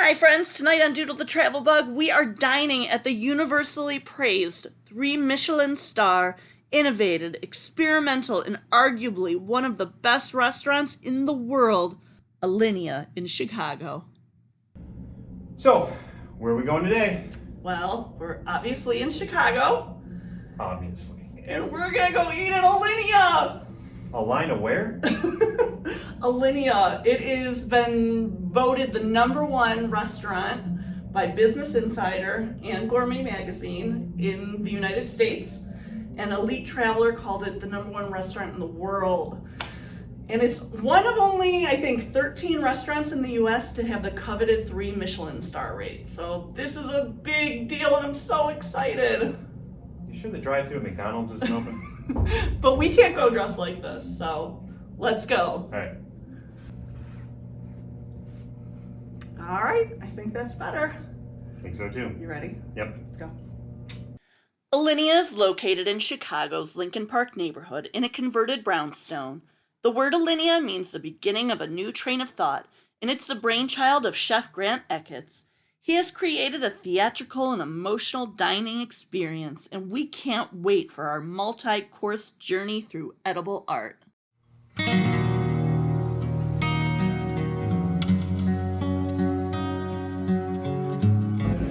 Hi friends, tonight on Doodle the Travel Bug, we are dining at the universally praised 3 Michelin star, innovative, experimental, and arguably one of the best restaurants in the world, Alinea in Chicago. So, where are we going today? Well, we're obviously in Chicago, Obviously. and we're gonna go eat at Alinea! Alinea where? Alinea. It has been voted the #1 restaurant by Business Insider and Gourmet Magazine in the United States. And Elite Traveler called it the #1 restaurant in the world. And it's one of only, I think, 13 restaurants in the US to have the coveted 3 Michelin star rate. So this is a big deal and I'm so excited. You sure the drive-thru at McDonald's isn't open? But we can't go dressed like this, so let's go. Alright. All right, I think that's better. I think so too. You ready? Yep. Let's go. Alinea is located in Chicago's Lincoln Park neighborhood in a converted brownstone. The word Alinea means the beginning of a new train of thought, and it's the brainchild of Chef Grant Achatz. He has created a theatrical and emotional dining experience, and we can't wait for our multi-course journey through edible art.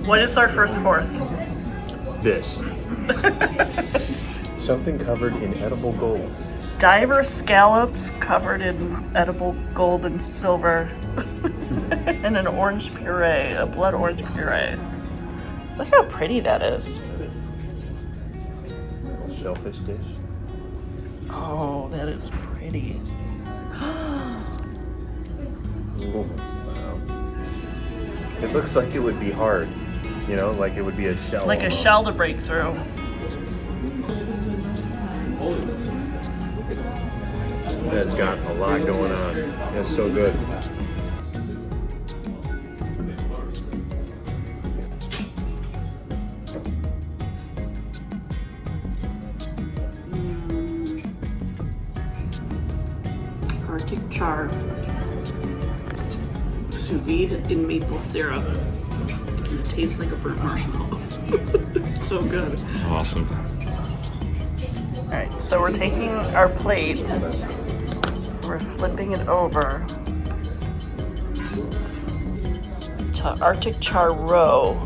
What is our first course? This. Something covered in edible gold. Diver scallops covered in edible gold and silver and an orange puree, a blood orange puree. Look how pretty that is. Shellfish dish. Oh, that is pretty. Oh, wow. It looks like it would be hard. You know, like it would be a shell. Like a shell to break through. That's got a lot going on. That's so good. Arctic char. Sous vide in maple syrup. And it tastes like a burnt marshmallow. So good. Awesome. Alright, so we're taking our plate, we're flipping it over to Arctic char roe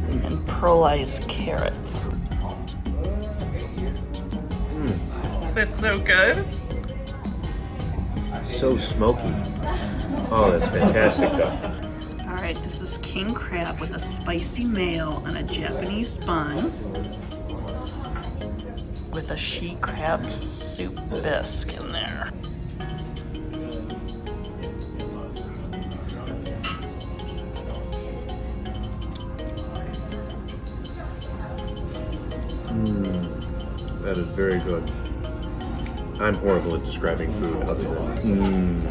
and pearlized carrots. Is that so good? So smoky. Oh, that's fantastic though. Alright, this is king crab with a spicy mayo on a Japanese bun with a she crab soup bisque in there. That is very good. I'm horrible at describing food other than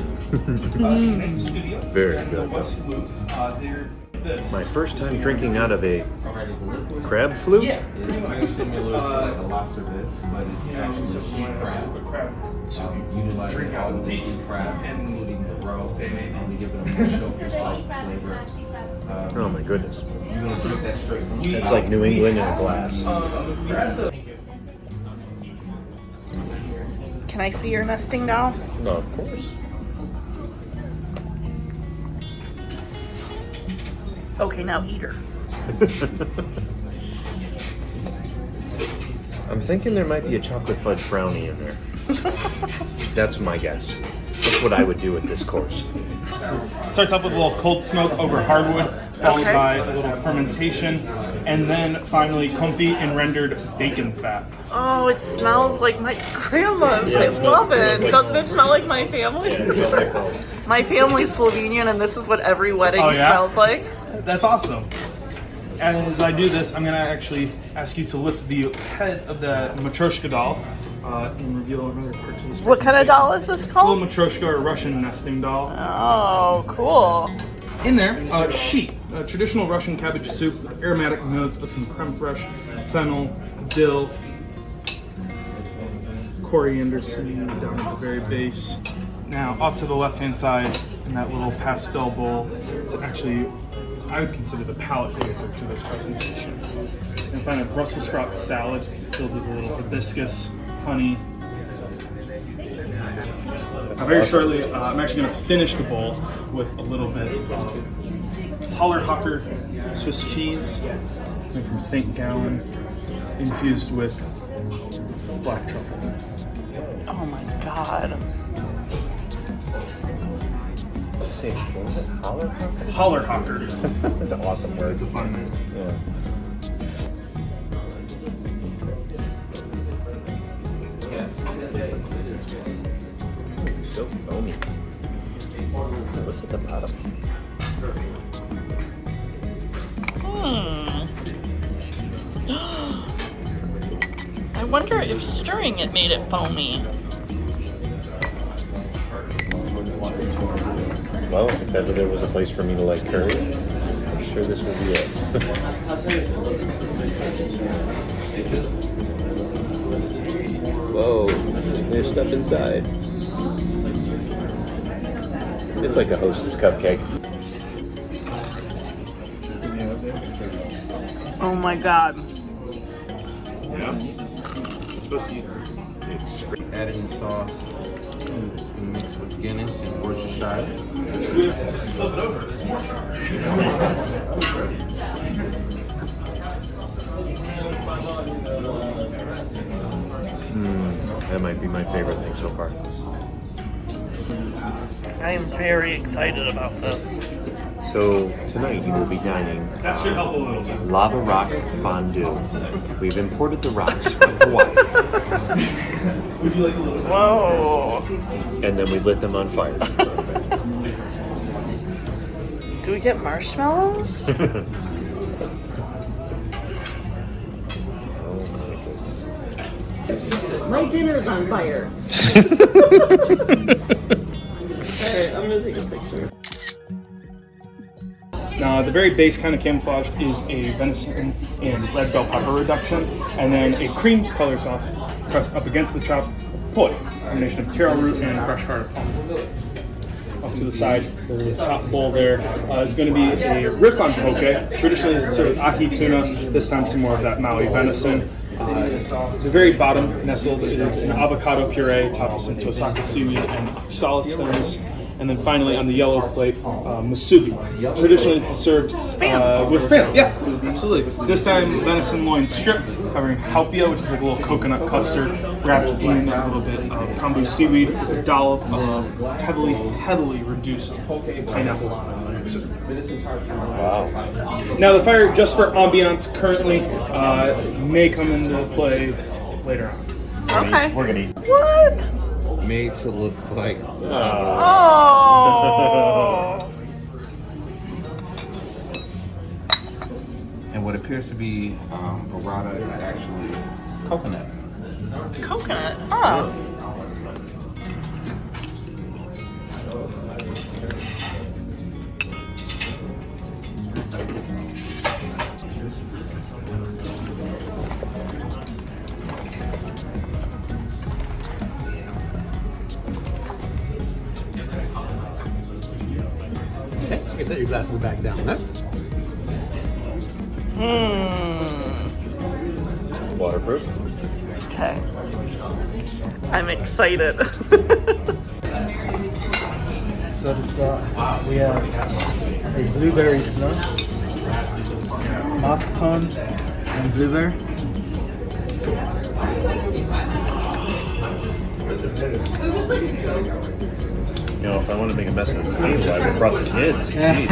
very good. My first time drinking out of a crab flute? It's very similar to like a lobster bisque, but it's actually she crab. Utilizing all of the she crab, including the roe, and we give it a more shellfish-like flavor. Oh my goodness. You're gonna drink that straight from the It's like New England in a glass. Can I see your nesting doll? Oh, of course. Okay, now eat her. I'm thinking there might be a chocolate fudge brownie in there. That's my guess. That's what I would do with this course. Starts off with a little cold smoke over hardwood, followed by a little fermentation, and then finally comfy and rendered bacon fat. Oh, it smells like my grandma's. I love it. Doesn't it smell like my family? My family's Slovenian, and this is what every wedding smells like. That's awesome. As I do this, I'm going to actually ask you to lift the head of the matryoshka doll and reveal another part to this. What kind of doll is this called? Little matryoshka, or Russian nesting doll. Oh, cool. In there, sheet, a traditional Russian cabbage soup with aromatic notes of some creme fraiche, fennel, dill, coriander seed down at the very base. Now, off to the left-hand side, in that little pastel bowl. It's actually, I would consider the palate closer to this presentation. And find a Brussels sprout salad filled with a little hibiscus, honey. Very shortly, I'm actually going to finish the bowl with a little bit of Hollerhocker Swiss cheese made from St. Gallen, infused with black truffle. Oh my god. Say, what was it? Hollerhocker? Hollerhocker. That's an awesome word. It's a fun name. Yeah. So foamy. What's at the bottom? I wonder if stirring it made it foamy. Well, if ever there was a place for me to like curry, I'm sure this will be it. Whoa, there's stuff inside. It's like a Hostess cupcake. Oh my god. Yeah. It's supposed to eat. Adding the sauce. It's been mixed with Guinness and Worcestershire. That might be my favorite thing so far. I am very excited about this. So tonight you will be dining That should help a little bit. lava rock fondue. We've imported the rocks from Hawaii, Would you like a little bit? Whoa. and then we lit them on fire. Do we get marshmallows? Oh my goodness. My dinner's on fire. Alright, I'm gonna take a picture. Now, the very base kind of camouflage is a venison and red bell pepper reduction, and then a cream color sauce pressed up against the chopped poi, a combination of taro root and fresh heart. Off to the side, the top bowl there is going to be a riff on poke. Traditionally, it's served with ahi tuna. This time, some more of that Maui venison. The very bottom nestled is an avocado puree topped with some tosaka seaweed and salad stems. And then finally on the yellow plate, musubi. Traditionally this is served with spam. Yeah, absolutely. This time venison loin strip covering halpia, which is like a little coconut custard wrapped in a little bit of kombu seaweed with a dollop of heavily reduced pineapple on it. Wow. Now the fire, just for ambiance, currently may come into play later on. Okay. We're gonna eat. What? Made to look like. Oh. And what appears to be burrata is actually coconut. Coconut. Oh. Okay, set your glasses back down. Huh? Waterproof. Okay. I'm excited. So to start, we have a blueberry slug, mascarpone, and blueberry. You know, if I want to make a mess of this table, I would have brought the kids. Jeez.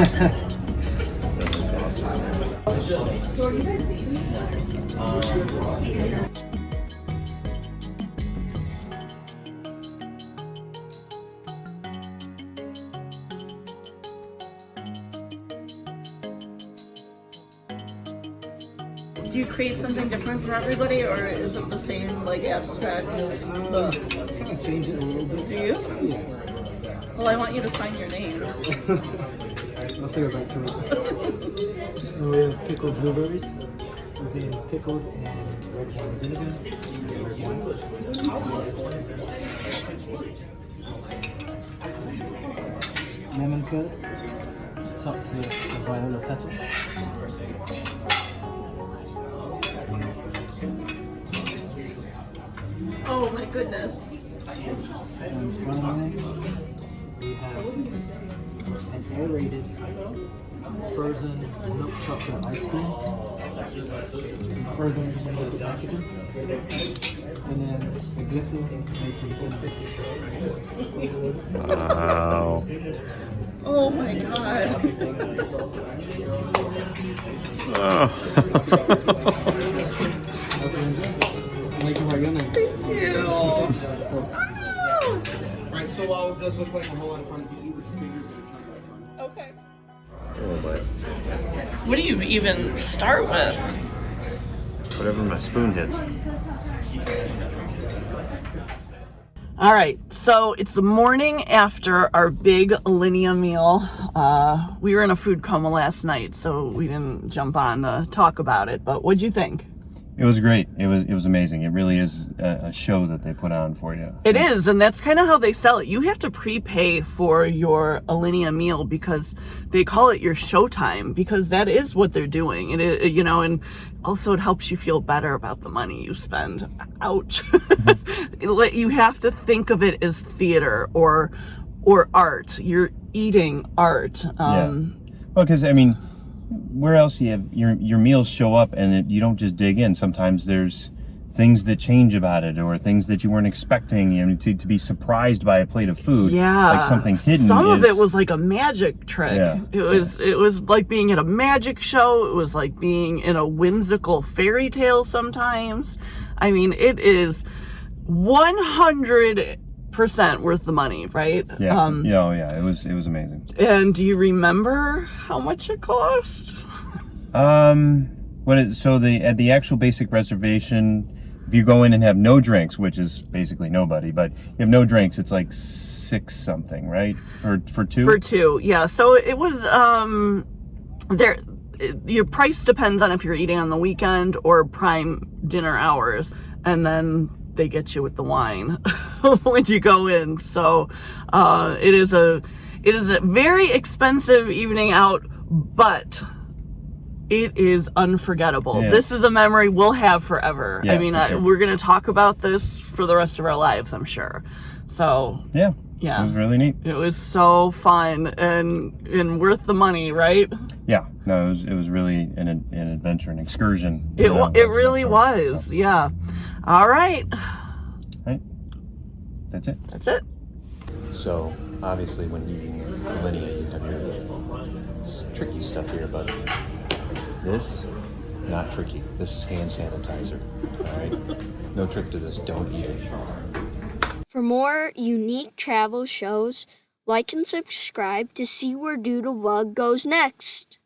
Do you create something different for everybody, or is it the same, like, abstract look? Kind of change it a little bit. Do you? Yeah. Well, I want you to sign your name. I'll figure back to it. And we have pickled blueberries. We've been pickled in red wine vinegar and red wine. lemon curd, topped with a viola petal. Oh my goodness. And finally, we have an aerated frozen milk chocolate ice cream, frozen in liquid nitrogen, and then a glitter made from cinnamon. Wow. Oh my god. Oh. Make it right your name. Ew. Right, so while it does look like a whole lot of fun, if you eat with your fingers, it's not that fun. Okay. Oh my. What do you even start with? Whatever my spoon hits. All right, so it's the morning after our big Alinea meal. We were in a food coma last night, so we didn't jump on to talk about it. But what'd you think? It was great. It was amazing. It really is a show that they put on for you. It is, and that's kind of how they sell it. You have to prepay for your Alinea meal because they call it your Showtime, because that is what they're doing. It is, you know, and also it helps you feel better about the money you spend. Ouch. You have to think of it as theater or art. You're eating art. Well, because I mean, where else you have your meals show up and you don't just dig in. Sometimes there's things that change about it, or things that you weren't expecting. You know, to be surprised by a plate of food, like something hidden. Some of it was like a magic trick. Yeah. It was like being at a magic show. It was like being in a whimsical fairy tale sometimes. I mean, it is 100% worth the money, right? Yeah. Yeah. It was amazing. And do you remember how much it cost? So at the actual basic reservation, if you go in and have no drinks, which is basically nobody, but you have no drinks, it's like $6 something, right? For two? For two, yeah. So it was your price depends on if you're eating on the weekend or prime dinner hours, and then they get you with the wine when you go in. So it is a very expensive evening out, but it is unforgettable. Yeah. This is a memory we'll have forever. Yeah, I mean, for sure. we're going to talk about this for the rest of our lives, I'm sure. So Yeah. yeah, It was really neat. it was so fun and worth the money, right? Yeah. No, it was really an adventure, an excursion. It really was. So, Yeah. All right. right. That's it. That's it. So, obviously, when eating Alinea, you have your tricky stuff here, but this, not tricky. This is hand sanitizer. All right? No trick to this. Don't eat it. For more unique travel shows, like and subscribe to see where Doodle Bug goes next.